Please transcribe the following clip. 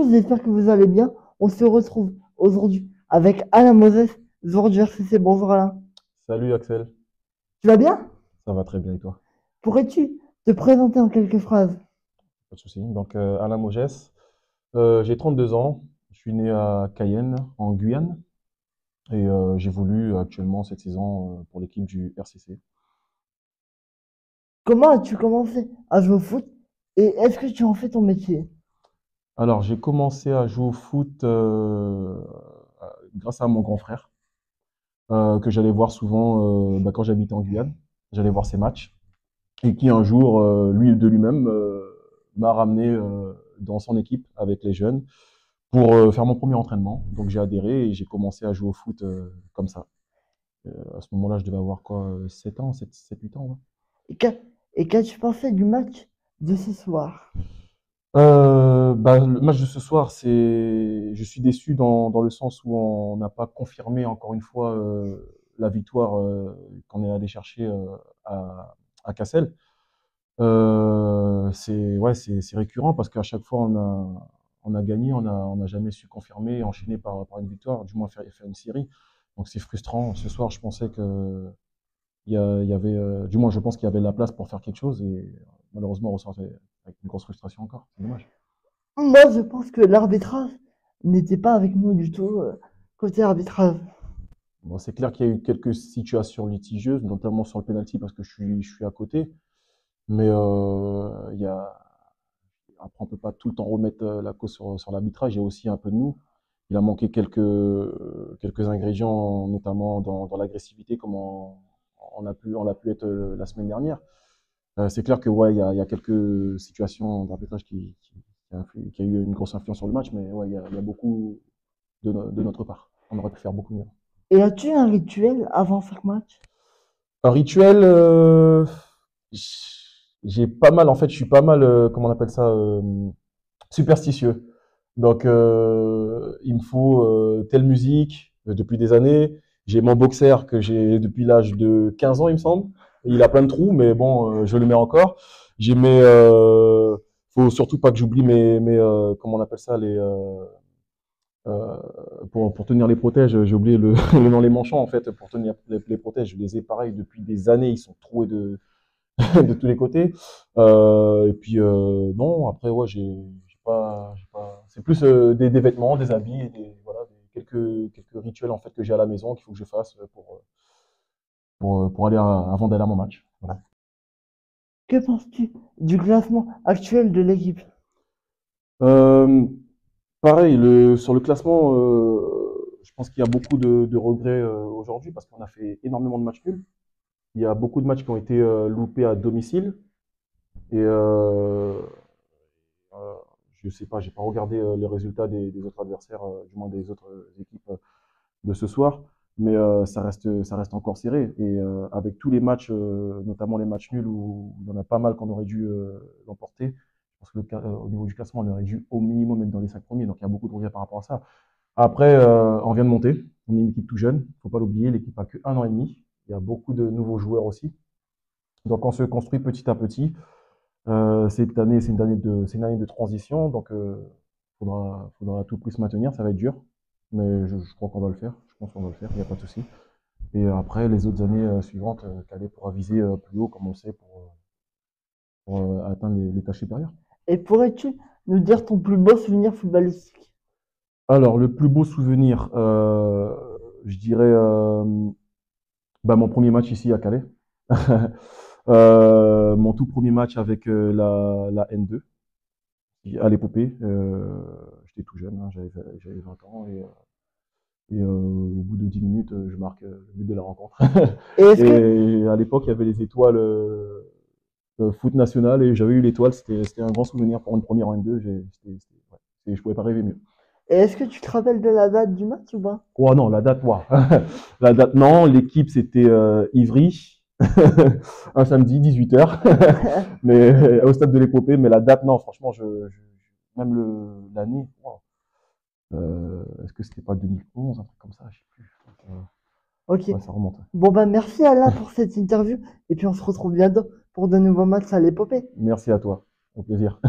tous, j'espère que vous allez bien. On se retrouve aujourd'hui avec Alain Moses, joueur du RCC. Bonjour Alain. Salut Axel, Tu vas bien? ça va très bien et toi? Pourrais-tu te présenter en quelques phrases? Pas de souci. Donc Alain Mogès, j'ai 32 ans, je suis né à Cayenne en Guyane et j'évolue actuellement cette saison pour l'équipe du RCC. Comment as-tu commencé à jouer au foot et est-ce que tu en fais ton métier? Alors j'ai commencé à jouer au foot grâce à mon grand frère que j'allais voir souvent quand j'habitais en Guyane. J'allais voir ses matchs et qui un jour, lui de lui-même, m'a ramené dans son équipe avec les jeunes pour faire mon premier entraînement. Donc j'ai adhéré et j'ai commencé à jouer au foot comme ça. À ce moment-là, je devais avoir quoi, 7 ans, 7, 8 ans, ouais. Et qu'a- et qu'as-tu pensé du match de ce soir? Le match de ce soir, je suis déçu dans le sens où on n'a pas confirmé encore une fois la victoire qu'on est allé chercher à Cassel. C'est récurrent parce qu'à chaque fois on a gagné, on n'a jamais su confirmer et enchaîner par une victoire, du moins faire une série. Donc c'est frustrant. Ce soir, je pensais que il y avait, du moins je pense qu'il y avait la place pour faire quelque chose et malheureusement on ressort avec une grosse frustration encore. C'est dommage. Moi, je pense que l'arbitrage n'était pas avec nous du tout, côté arbitrage. Bon, c'est clair qu'il y a eu quelques situations litigieuses, notamment sur le penalty parce que je suis à côté. Mais il y a, après, on peut pas tout le temps remettre la cause sur l'arbitrage. Il y a aussi un peu de nous. Il a manqué quelques ingrédients, notamment dans l'agressivité, comme on a pu être la semaine dernière. C'est clair que ouais, il y a quelques situations d'arbitrage qui a eu une grosse influence sur le match, mais ouais, il y a beaucoup de notre part. On aurait pu faire beaucoup mieux. Et as-tu un rituel avant chaque match? Un rituel, j'ai pas mal, en fait, je suis pas mal, comment on appelle ça, superstitieux. Donc, il me faut telle musique depuis des années. J'ai mon boxer que j'ai depuis l'âge de 15 ans, il me semble. Il a plein de trous, mais bon, je le mets encore. J'ai faut surtout pas que j'oublie comment on appelle ça, euh, pour tenir les protèges. J'ai oublié le nom, les manchons en fait, pour tenir les protèges. Je les ai pareils depuis des années. Ils sont troués de tous les côtés. Et puis non, après ouais, j'ai pas. C'est plus des vêtements, des habits, et voilà, quelques rituels en fait que j'ai à la maison qu'il faut que je fasse pour aller avant d'aller à mon match. Voilà. Que penses-tu du classement actuel de l'équipe? Euh, Pareil, sur le classement, je pense qu'il y a beaucoup de regrets aujourd'hui parce qu'on a fait énormément de matchs nuls. Il y a beaucoup de matchs qui ont été loupés à domicile et Euh, je sais pas, j'ai pas regardé les résultats des autres adversaires, du moins des autres équipes de ce soir, mais ça reste encore serré. Et avec tous les matchs, notamment les matchs nuls où il y en a pas mal qu'on aurait dû l'emporter, je pense que au niveau du classement, on aurait dû au minimum être dans les 5 premiers. Donc il y a beaucoup de regrets par rapport à ça. Après, on vient de monter. On est une équipe tout jeune, faut pas l'oublier. L'équipe a que 1 an et demi. Il y a beaucoup de nouveaux joueurs aussi. Donc on se construit petit à petit. Cette année, c'est une année de transition, donc faudra à tout prix se maintenir. Ça va être dur, mais je crois qu'on va le faire. Je pense qu'on va le faire, il n'y a pas de souci. Et après, les autres années suivantes, Calais pourra viser plus haut, comme on sait, pour atteindre les tâches supérieures. Et pourrais-tu nous dire ton plus beau souvenir footballistique? Alors, le plus beau souvenir, je dirais mon premier match ici à Calais. Mon tout premier match avec la N2 à l'épopée. J'étais tout jeune, hein, j'avais 20 ans au bout de 10 minutes, je marque le but de la rencontre. Et est-ce que, Et à l'époque, il y avait les étoiles foot national et j'avais eu l'étoile. C'était un grand souvenir pour une première en N2. Ouais, je pouvais pas rêver mieux. et est-ce que tu te rappelles de la date du match ou pas? Oh non, la date, moi. La date, non. L'équipe, c'était Ivry. Un samedi, 18h. Mais au stade de l'épopée. Mais la date, non, franchement, même l'année. Wow. Est-ce que c'était pas 2011, un truc comme ça, je sais plus. Ok. Ouais, ça remonte. Bon, bah, merci Alain pour cette interview. Et puis, on se retrouve bientôt pour de nouveaux matchs à l'épopée. Merci à toi. Au plaisir.